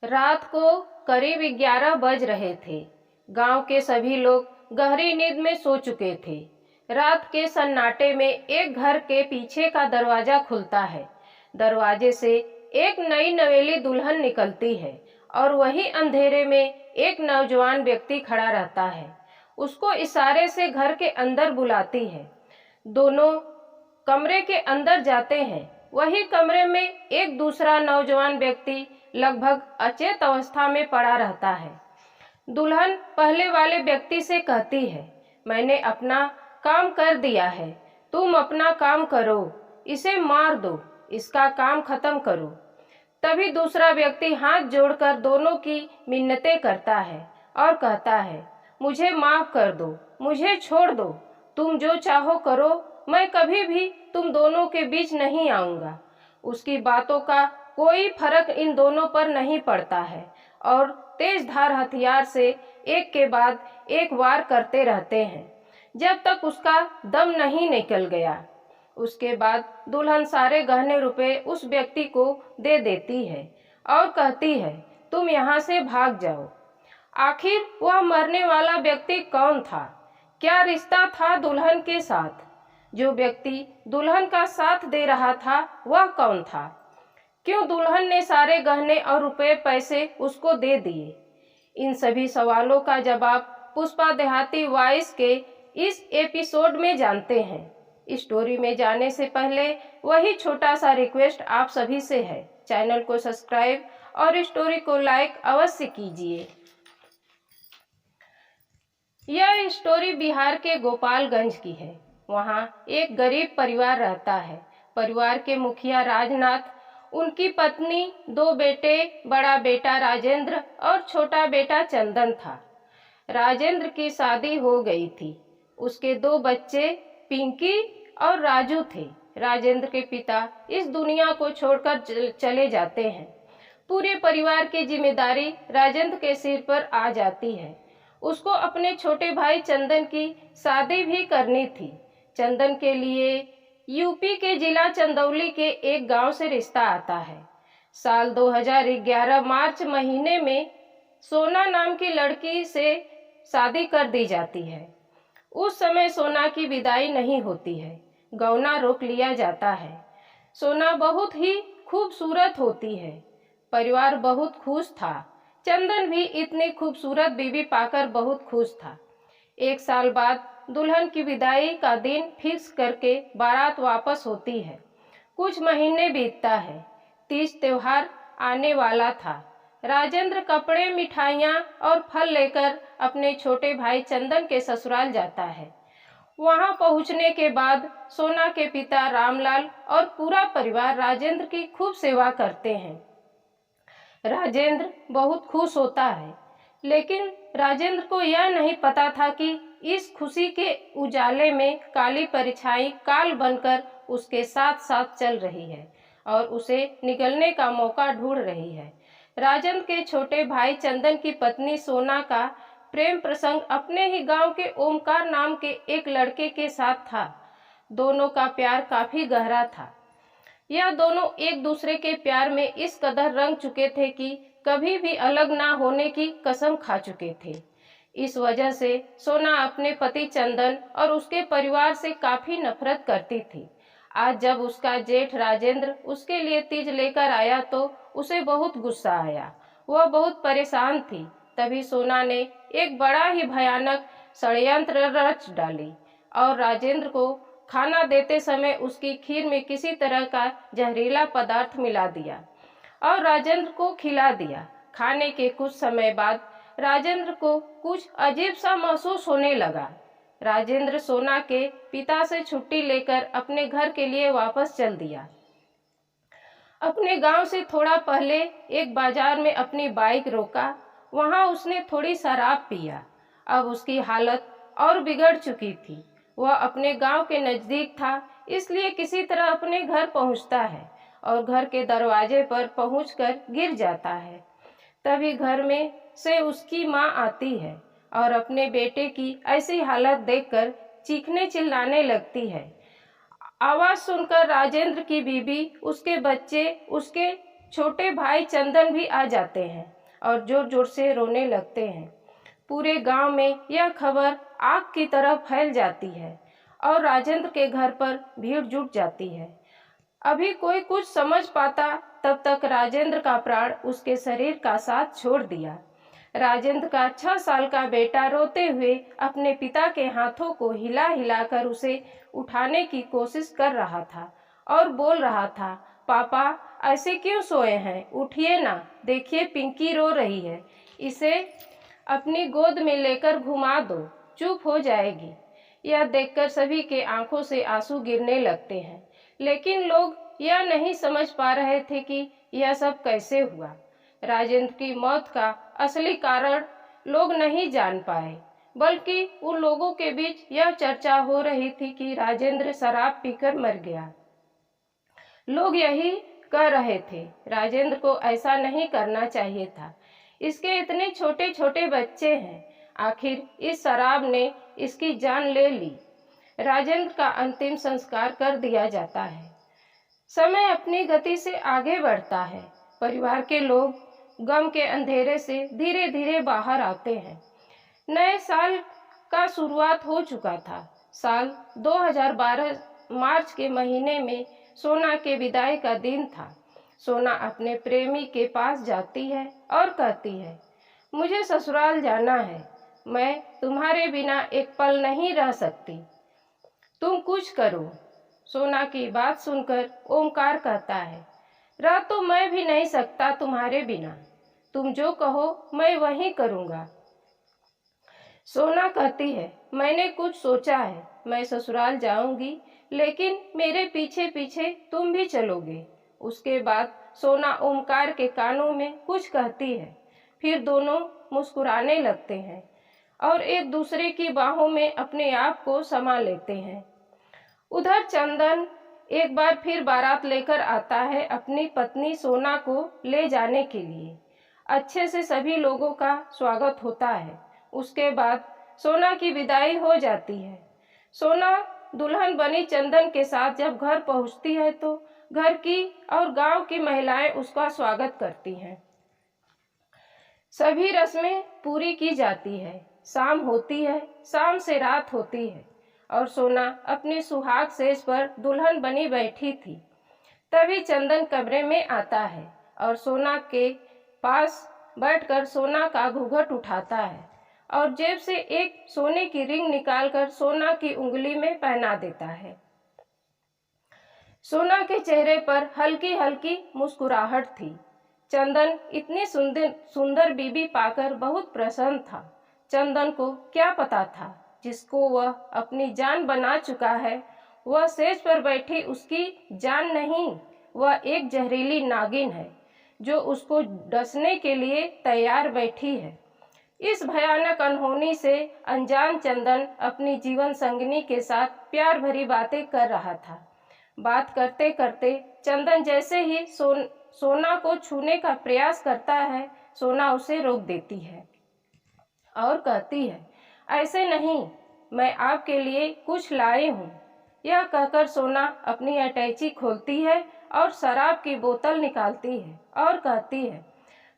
रात को करीब 11 बज रहे थे। गांव के सभी लोग गहरी नींद में सो चुके थे। रात के सन्नाटे में एक घर के पीछे का दरवाजा खुलता है। दरवाजे से एक नई नवेली दुल्हन निकलती है और वही अंधेरे में एक नौजवान व्यक्ति खड़ा रहता है। उसको इशारे से घर के अंदर बुलाती है। दोनों कमरे के अंदर जाते हैं। वही कमरे में एक दूसरा नौजवान व्यक्ति लगभग अचेत अवस्था में पड़ा रहता है। दुल्हन पहले वाले व्यक्ति से कहती है, मैंने अपना काम कर दिया है, तुम अपना काम करो, इसे मार दो, इसका काम खत्म करो। तभी दूसरा व्यक्ति हाथ जोड़कर दोनों की मिन्नतें करता है और कहता है, मुझे माफ कर दो, मुझे छोड़ दो, तुम जो चाहो करो, मैं कभी भी तुम दोनों के बीच नहीं आऊंगा। उसकी बातों का कोई फर्क इन दोनों पर नहीं पड़ता है और तेज धार हथियार से एक के बाद एक वार करते रहते हैं जब तक उसका दम नहीं निकल गया। उसके बाद दुल्हन सारे गहने रुपए उस व्यक्ति को दे देती है और कहती है, तुम यहाँ से भाग जाओ। आखिर वह मरने वाला व्यक्ति कौन था? क्या रिश्ता था दुल्हन के साथ? जो व्यक्ति दुल्हन का साथ दे रहा था वह कौन था? क्यों दुल्हन ने सारे गहने और रुपए पैसे उसको दे दिए? इन सभी सवालों का जवाब पुष्पा देहाती वॉइस के इस एपिसोड में जानते हैं। स्टोरी में जाने से पहले वही छोटा सा रिक्वेस्ट आप सभी से है, चैनल को सब्सक्राइब और स्टोरी को लाइक अवश्य कीजिए। यह स्टोरी बिहार के गोपालगंज की है। वहाँ एक गरीब परिवार रहता है। परिवार के मुखिया राजनाथ, उनकी पत्नी, 2 बेटे, बड़ा बेटा राजेंद्र और छोटा बेटा चंदन था। राजेंद्र की शादी हो गई थी। उसके 2 बच्चे पिंकी और राजू थे। राजेंद्र के पिता इस दुनिया को छोड़कर चले जाते हैं। पूरे परिवार की जिम्मेदारी राजेंद्र के सिर पर आ जाती है। उसको अपने छोटे भाई चंदन की शादी भी करनी थी। चंदन के लिए यूपी के जिला चंदौली के एक गांव से रिश्ता आता है। साल 2011 मार्च महीने में सोना नाम की लड़की से शादी कर दी जाती है। उस समय सोना की विदाई नहीं होती है, गौना रोक लिया जाता है। सोना बहुत ही खूबसूरत होती है। परिवार बहुत खुश था। चंदन भी इतनी खूबसूरत बीवी पाकर बहुत खुश था। 1 साल बाद दुल्हन की विदाई का दिन फिक्स करके बारात वापस होती है। कुछ महीने बीतता है। तीज त्योहार आने वाला था। राजेंद्र कपड़े, मिठाइयाँ और फल लेकर अपने छोटे भाई चंदन के ससुराल जाता है। वहां पहुंचने के बाद सोना के पिता रामलाल और पूरा परिवार राजेंद्र की खूब सेवा करते हैं। राजेंद्र बहुत खुश होता है, लेकिन राजेंद्र को यह नहीं पता था कि इस खुशी के उजाले में काली परछाई काल बनकर उसके साथ साथ चल रही है और उसे निकलने का मौका ढूंढ रही है। राजेंद्र के छोटे भाई चंदन की पत्नी सोना का प्रेम प्रसंग अपने ही गांव के ओमकार नाम के एक लड़के के साथ था। दोनों का प्यार काफी गहरा था। यह दोनों एक दूसरे के प्यार में इस कदर रंग चुके थे कि कभी भी अलग ना होने की कसम खा चुके थे। इस वजह से सोना अपने पति चंदन और उसके परिवार से काफी नफरत करती थी। आज जब उसका जेठ राजेंद्र उसके लिए तीज लेकर आया तो उसे बहुत गुस्सा आया। वह बहुत परेशान थी। तभी सोना ने एक बड़ा ही भयानक षड्यंत्र रच डाली और राजेंद्र को खाना देते समय उसकी खीर में किसी तरह का जहरीला पदार्थ मिला दिया और राजेंद्र को खिला दिया। खाने के कुछ समय बाद राजेंद्र को कुछ अजीब सा महसूस होने लगा। राजेंद्र सोना के पिता से छुट्टी लेकर अपने घर के लिए वापस चल दिया। अपने गांव से थोड़ा पहले एक बाजार में अपनी बाइक रोका। वहां उसने थोड़ी शराब पिया। अब उसकी हालत और बिगड़ चुकी थी। वह अपने गांव के नजदीक था, इसलिए किसी तरह अपने घर पहुंचता है और घर के दरवाजे पर पहुंचकर गिर जाता है। तभी घर में से उसकी माँ आती है और अपने बेटे की ऐसी हालत देखकर चीखने चिल्लाने लगती है। आवाज सुनकर राजेंद्र की बीवी, उसके बच्चे, उसके छोटे भाई चंदन भी आ जाते हैं और जोर जोर से रोने लगते हैं। पूरे गांव में यह खबर आग की तरह फैल जाती है और राजेंद्र के घर पर भीड़ जुट जाती है। अभी कोई कुछ समझ पाता तब तक राजेंद्र का प्राण उसके शरीर का साथ छोड़ दिया। राजेंद्र का 6 साल का बेटा रोते हुए अपने पिता के हाथों को हिला हिलाकर उसे उठाने की कोशिश कर रहा था और बोल रहा था, पापा ऐसे क्यों सोए हैं, उठिए ना, देखिए पिंकी रो रही है, इसे अपनी गोद में लेकर घुमा दो, चुप हो जाएगी। यह देखकर सभी के आंखों से आंसू गिरने लगते हैं, लेकिन लोग यह नहीं समझ पा रहे थे कि यह सब कैसे हुआ। राजेंद्र की मौत का असली कारण लोग नहीं जान पाए, बल्कि उन लोगों के बीच यह चर्चा हो रही थी कि राजेंद्र शराब पीकर मर गया। लोग यही कह रहे थे, राजेंद्र को ऐसा नहीं करना चाहिए था, इसके इतने छोटे छोटे बच्चे हैं, आखिर इस शराब ने इसकी जान ले ली। राजेंद्र का अंतिम संस्कार कर दिया जाता है। समय अपनी गति से आगे बढ़ता है। परिवार के लोग गम के अंधेरे से धीरे धीरे बाहर आते हैं। नए साल का शुरुआत हो चुका था। साल 2012 मार्च के महीने में सोना के विदाई का दिन था। सोना अपने प्रेमी के पास जाती है और कहती है, मुझे ससुराल जाना है, मैं तुम्हारे बिना एक पल नहीं रह सकती, तुम कुछ करो। सोना की बात सुनकर ओमकार कहता है, रह तो मैं भी नहीं सकता तुम्हारे बिना, तुम जो कहो मैं वही करूँगा। सोना कहती है, मैंने कुछ सोचा है, मैं ससुराल जाऊंगी, लेकिन मेरे पीछे पीछे तुम भी चलोगे। उसके बाद सोना ओमकार के कानों में कुछ कहती है, फिर दोनों मुस्कुराने लगते हैं और एक दूसरे की बाहों में अपने आप को समा लेते हैं। उधर चंदन एक बार फिर बारात लेकर आता है अपनी पत्नी सोना को ले जाने के लिए। अच्छे से सभी लोगों का स्वागत होता है। उसके बाद सोना की विदाई हो जाती है। सोना दुल्हन बनी चंदन के साथ जब घर पहुंचती है तो घर की और गांव की महिलाएं उसका स्वागत करती हैं। सभी रस्में पूरी की जाती है। शाम होती है, शाम से रात होती है और सोना अपनी सुहाग सेज पर दुल्हन बनी बैठी थी। तभी चंदन कमरे में आता है और सोना के पास बैठकर सोना का घूंघट उठाता है और जेब से एक सोने की रिंग निकालकर सोना की उंगली में पहना देता है। सोना के चेहरे पर हल्की हल्की मुस्कुराहट थी। चंदन इतनी सुंदर बीबी पाकर बहुत प्रसन्न था। चंदन को क्या पता था, जिसको वह अपनी जान बना चुका है, वह सेज पर बैठी उसकी जान नहीं, वह एक जहरीली नागिन है जो उसको डसने के लिए तैयार बैठी है। इस भयानक अनहोनी से अनजान चंदन अपनी जीवन संगिनी के साथ प्यार भरी बातें कर रहा था। बात करते करते चंदन जैसे ही सोना को छूने का प्रयास करता है, सोना उसे रोक देती है और कहती है, ऐसे नहीं, मैं आपके लिए कुछ लाई हूँ। यह कहकर सोना अपनी अटैची खोलती है और शराब की बोतल निकालती है और कहती है,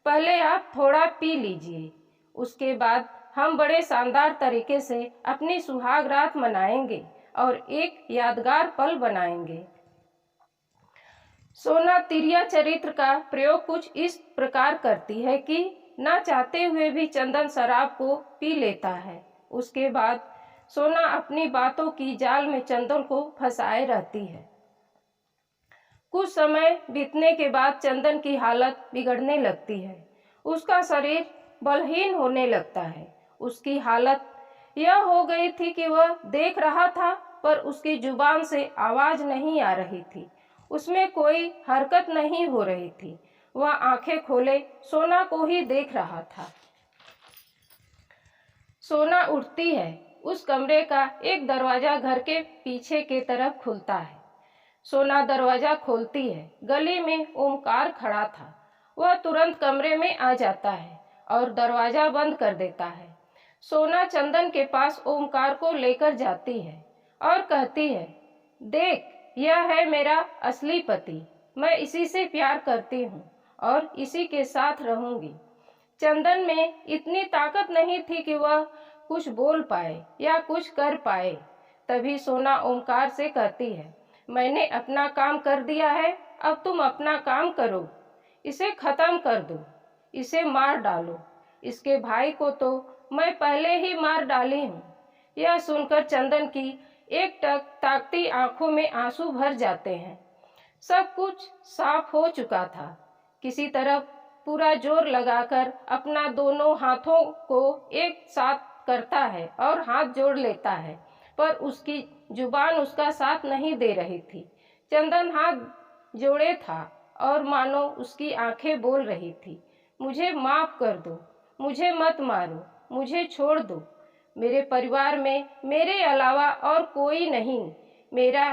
पहले आप थोड़ा पी लीजिए, उसके बाद हम बड़े शानदार तरीके से अपनी सुहाग रात मनाएंगे और एक यादगार पल बनाएंगे। सोना तिरिया चरित्र का प्रयोग कुछ इस प्रकार करती है कि ना चाहते हुए भी चंदन शराब को पी लेता है। उसके बाद सोना अपनी बातों की जाल में चंदन को फंसाए रहती है। कुछ समय बीतने के बाद चंदन की हालत बिगड़ने लगती है। उसका शरीर बलहीन होने लगता है। उसकी हालत यह हो गई थी कि वह देख रहा था पर उसकी जुबान से आवाज नहीं आ रही थी, उसमें कोई हरकत नहीं हो रही थी। वह आंखें खोले सोना को ही देख रहा था। सोना उठती है। उस कमरे का एक दरवाजा घर के पीछे के तरफ खुलता है। सोना दरवाजा खोलती है। गली में ओमकार खड़ा था। वह तुरंत कमरे में आ जाता है और दरवाजा बंद कर देता है। सोना चंदन के पास ओमकार को लेकर जाती है और कहती है, देख, यह है मेरा असली पति, मैं इसी से प्यार करती हूँ और इसी के साथ रहूंगी। चंदन में इतनी ताकत नहीं थी कि वह कुछ बोल पाए या कुछ कर पाए। तभी सोना ओमकार से कहती है, मैंने अपना काम कर दिया है, अब तुम अपना काम करो। इसे खत्म कर दो, इसे मार डालो। इसके भाई को तो मैं पहले ही मार डाली हूँ। यह सुनकर चंदन की एक टक ताकती आंखों में आंसू भर जाते हैं। सब कुछ साफ हो चुका था। किसी तरह पूरा जोर लगाकर अपना दोनों हाथों को एक साथ करता है और हाथ जोड़ लेता है, पर उसकी जुबान उसका साथ नहीं दे रही थी। चंदन हाथ जोड़े था और मानो उसकी आंखें बोल रही थी, मुझे माफ कर दो, मुझे मत मारो, मुझे छोड़ दो। मेरे परिवार में मेरे अलावा और कोई नहीं। मेरा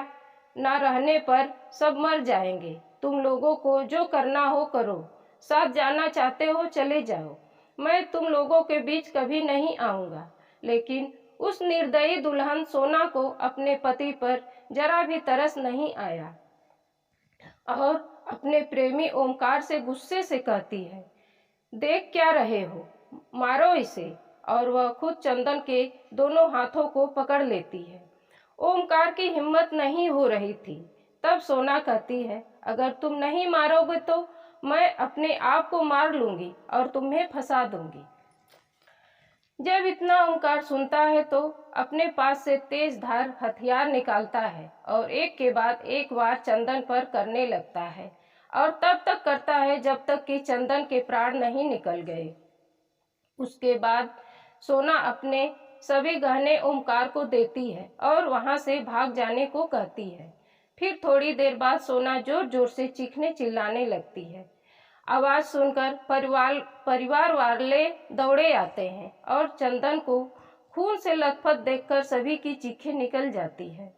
ना रहने पर सब मर जाएंगे। तुम लोगों को जो करना हो करो। साथ जाना चाहते हो चले जाओ। मैं तुम लोगों के बीच कभी नहीं आऊंगा। लेकिन उस निर्दयी दुल्हन सोना को अपने पति पर जरा भी तरस नहीं आया और अपने प्रेमी ओमकार से गुस्से से कहती है, देख क्या रहे हो, मारो इसे। और वह खुद चंदन के दोनों हाथों को पकड़ लेती है। ओमकार की हिम्मत नहीं हो रही थी। तब सोना कहती है, अगर तुम नहीं मारोगे तो मैं अपने आप को मार लूंगी और तुम्हें फंसा दूंगी। जब इतना ओमकार सुनता है तो अपने पास से तेज धार हथियार निकालता है और एक के बाद एक वार चंदन पर करने लगता है और तब तक करता है जब तक कि चंदन के प्राण नहीं निकल गए। उसके बाद सोना अपने सभी गहने ओमकार को देती है और वहां से भाग जाने को कहती है। फिर थोड़ी देर बाद सोना जोर जोर से चीखने चिल्लाने लगती है। आवाज सुनकर परिवार वाले दौड़े आते हैं और चंदन को खून से लथपथ देखकर सभी की चीखें निकल जाती है।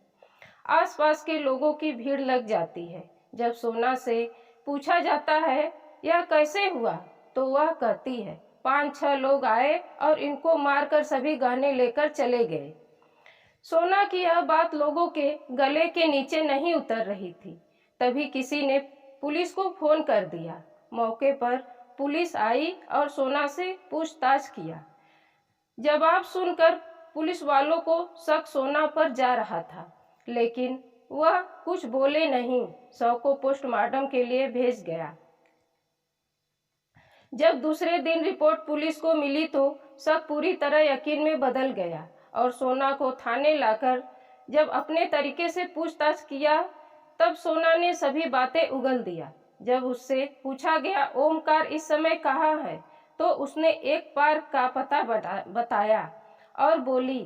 आसपास के लोगों की भीड़ लग जाती है। जब सोना से पूछा जाता है यह कैसे हुआ, तो वह कहती है, 5-6 लोग आए और इनको मारकर सभी गहने लेकर चले गए। सोना की यह बात लोगों के गले के नीचे नहीं उतर रही थी। तभी किसी ने पुलिस को फोन कर दिया। मौके पर पुलिस आई और सोना से पूछताछ किया। जवाब सुनकर पुलिस वालों को शक सोना पर जा रहा था, लेकिन वह कुछ बोले नहीं। शव को पोस्टमार्टम के लिए भेज गया। जब दूसरे दिन रिपोर्ट पुलिस को मिली तो शक पूरी तरह यकीन में बदल गया और सोना को थाने लाकर जब अपने तरीके से पूछताछ किया तब सोना ने सभी बातें उगल दिया। जब उससे पूछा गया ओमकार इस समय कहाँ है, तो उसने एक पार्क का पता बताया और बोली,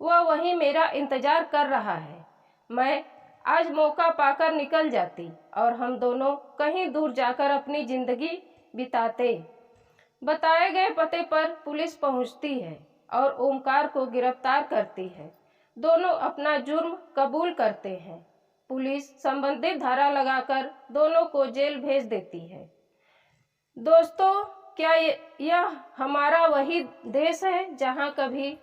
वह वहीं मेरा इंतजार कर रहा है। मैं आज मौका पाकर निकल जाती और हम दोनों कहीं दूर जाकर अपनी जिंदगी बिताते। बताए गए पते पर पुलिस पहुंचती है और ओमकार को गिरफ्तार करती है। दोनों अपना जुर्म कबूल करते हैं। पुलिस संबंधित धारा लगाकर दोनों को जेल भेज देती है। दोस्तों, क्या यह हमारा वही देश है जहां कभी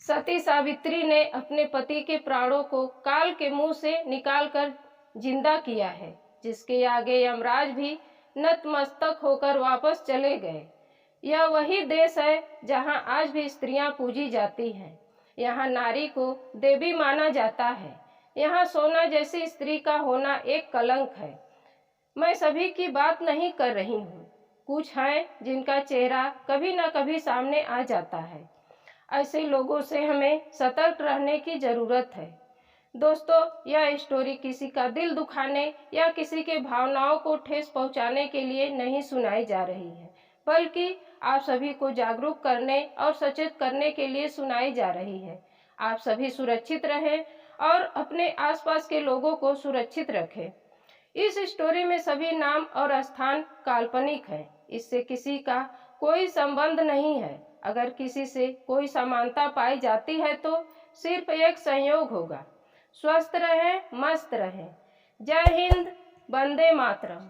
सती सावित्री ने अपने पति के प्राणों को काल के मुंह से निकालकर जिंदा किया है, जिसके आगे यमराज भी नतमस्तक होकर वापस चले गए। यह वही देश है जहां आज भी स्त्रियां पूजी जाती हैं। यहाँ नारी को देवी माना जाता है। यहाँ सोना जैसी स्त्री का होना एक कलंक है। मैं सभी की बात नहीं कर रही हूँ। कुछ हैं जिनका चेहरा कभी न कभी सामने आ जाता है। ऐसे लोगों से हमें सतर्क रहने की जरूरत है। दोस्तों, यह स्टोरी किसी का दिल दुखाने या किसी के भावनाओं को ठेस पहुंचाने के लिए नहीं सुनाई जा रही है, बल्कि आप सभी को जागरूक करने और सचेत करने के लिए सुनाई जा रही है। आप सभी सुरक्षित रहें और अपने आसपास के लोगों को सुरक्षित रखें। इस स्टोरी में सभी नाम और स्थान काल्पनिक है। इससे किसी का कोई संबंध नहीं है। अगर किसी से कोई समानता पाई जाती है तो सिर्फ एक संयोग होगा। स्वस्थ रहें, मस्त रहें। जय हिंद, वंदे मातरम।